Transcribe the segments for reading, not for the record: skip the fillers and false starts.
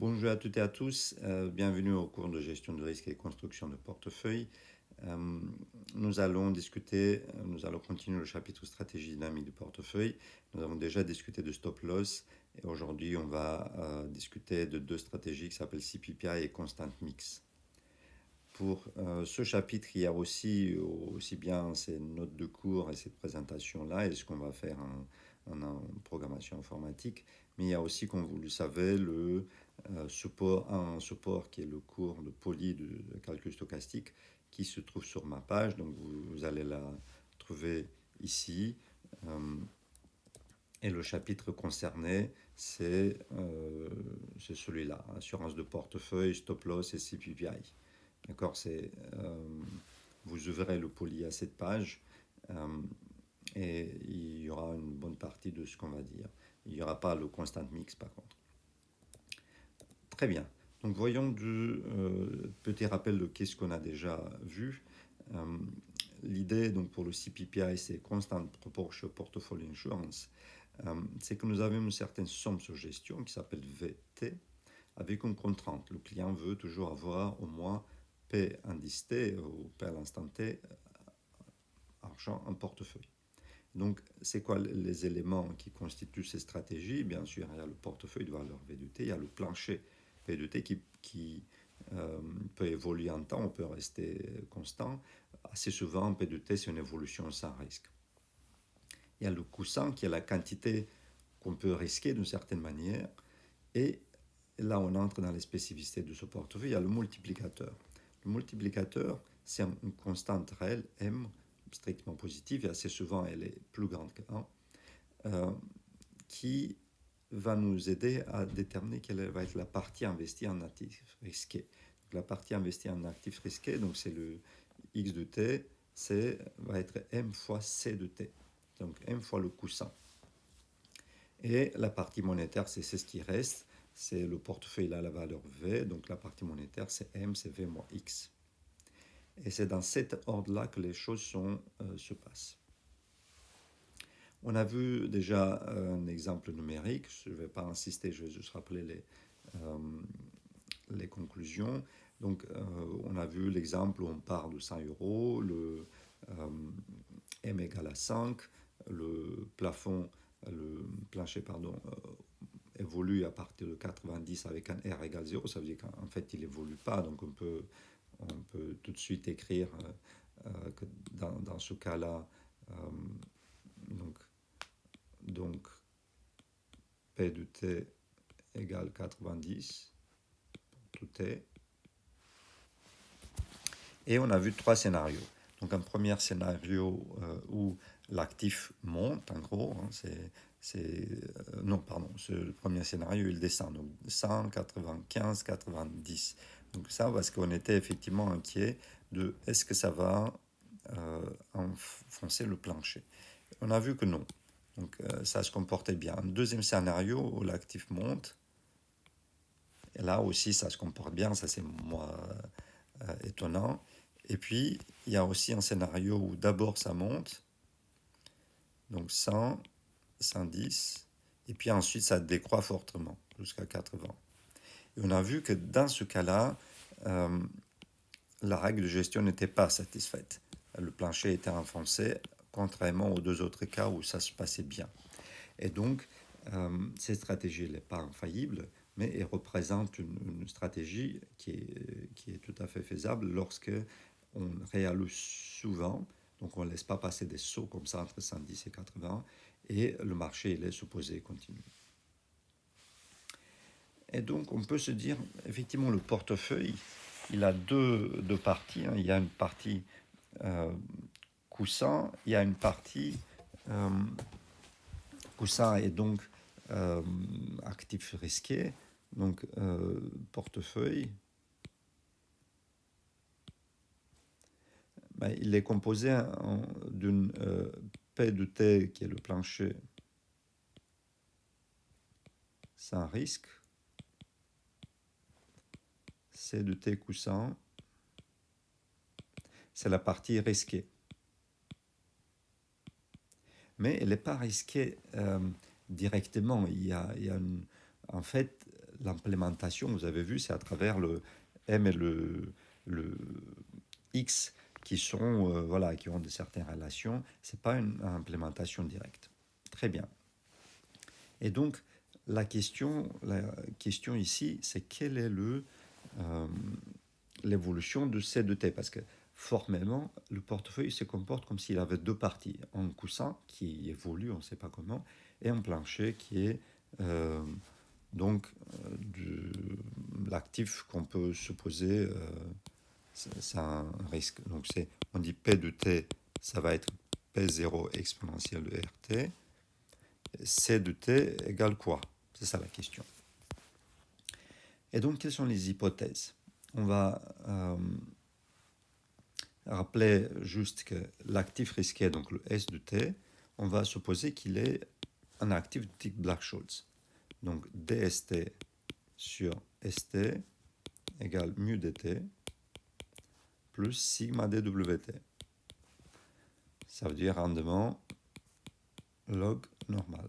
Bonjour à toutes et à tous, bienvenue au cours de gestion de risque et construction de portefeuille. Euh, nous allons continuer le chapitre stratégie dynamique du portefeuille. Nous avons déjà discuté de stop loss et aujourd'hui on va discuter de deux stratégies qui s'appellent CPPI et Constant Mix. Pour ce chapitre, il y a aussi bien ces notes de cours et cette présentation-là et ce qu'on va faire en programmation informatique, mais il y a aussi, comme vous le savez, un support qui est le cours de Poly de calcul stochastique qui se trouve sur ma page, donc vous allez la trouver ici. Et le chapitre concerné, c'est celui-là, assurance de portefeuille, stop loss et CPPI. D'accord, vous ouvrez le poly à cette page et il y aura une bonne partie de ce qu'on va dire. Il n'y aura pas le constant mix par contre. Très bien. Donc voyons du petit rappel de qu'est-ce qu'on a déjà vu. L'idée donc pour le CPPI, c'est Constant Proportion Portfolio Insurance. C'est que nous avons une certaine somme sur gestion qui s'appelle VT avec une contrainte. Le client veut toujours avoir au moins P indice T ou P à l'instant T argent en portefeuille. Donc, c'est quoi les éléments qui constituent ces stratégies? Bien sûr, il y a le portefeuille de valeur V de T, il y a le plancher P de T qui peut évoluer en temps, on peut rester constant. Assez souvent, P de T, c'est une évolution sans risque. Il y a le coussin qui est la quantité qu'on peut risquer d'une certaine manière. Et là, on entre dans les spécificités de ce portefeuille. Il y a le multiplicateur. Le multiplicateur, c'est une constante réelle, M, strictement positive, et assez souvent, elle est plus grande que 1, qui va nous aider à déterminer quelle va être la partie investie en actifs risqués. Donc, la partie investie en actifs risqués, donc c'est le X de T, va être M fois C de T. Donc M fois le coussin. Et la partie monétaire, c'est ce qui reste. C'est le portefeuille, là, la valeur V. Donc la partie monétaire, c'est M, c'est V moins X. Et c'est dans cet ordre-là que les choses se passent. On a vu déjà un exemple numérique. Je ne vais pas insister, je vais juste rappeler les conclusions. Donc, on a vu l'exemple où on part de 100 euros, le M égale à 5, le plancher, évolue à partir de 90 avec un R égale 0, ça veut dire qu'en fait il n'évolue pas, donc on peut tout de suite écrire que dans ce cas-là, donc P de T égale 90 pour tout T. Et on a vu trois scénarios. Donc un premier scénario où l'actif monte, en gros, le premier scénario, il descend, donc 100, 95, 90. Donc ça, parce qu'on était effectivement inquiet de est-ce que ça va enfoncer le plancher. On a vu que non. Donc ça se comportait bien. Un deuxième scénario où l'actif monte, et là aussi ça se comporte bien, ça c'est moins étonnant. Et puis, il y a aussi un scénario où d'abord ça monte, donc 100, 110, et puis ensuite ça décroît fortement, jusqu'à 80. Et on a vu que dans ce cas-là, la règle de gestion n'était pas satisfaite. Le plancher était enfoncé, contrairement aux deux autres cas où ça se passait bien. Et donc, cette stratégie n'est pas infaillible, mais elle représente une stratégie qui est tout à fait faisable lorsque on réallume souvent, donc on ne laisse pas passer des sauts comme ça entre 110 et 80, et le marché il est supposé continuer. Et donc on peut se dire, effectivement, le portefeuille, il a deux parties. Il y a une partie coussin, il y a une partie coussin et donc actif risqué, donc portefeuille. Il est composé d'une P de T qui est le plancher sans risque, C de T coussin, c'est la partie risquée. Mais elle n'est pas risquée directement. En fait, l'implémentation, vous avez vu, c'est à travers le M et le X qui sont, voilà, qui ont certaines relations. Ce n'est pas une implémentation directe. Très bien. Et donc, la question ici, c'est quelle est l'évolution de C de T? Parce que formellement, le portefeuille se comporte comme s'il avait deux parties. Un coussin qui évolue, on ne sait pas comment, et un plancher qui est donc l'actif qu'on peut supposer, c'est un risque. Donc on dit P de T, ça va être P0 exponentielle de RT. C de T égale quoi? C'est ça la question. Et donc, quelles sont les hypothèses? On va rappeler juste que l'actif risqué, donc le S de T, on va supposer qu'il est un actif de type Black-Scholes. Donc, DST sur ST égale mu dt plus sigma dWt. Ça veut dire rendement log normal.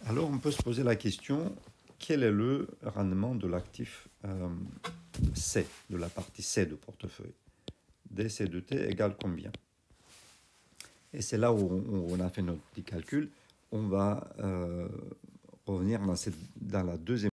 Alors, on peut se poser la question, quel est le rendement de l'actif C, de la partie C de portefeuille? dC de T égale combien? Et c'est là où on a fait notre petit calcul. On va revenir dans la deuxième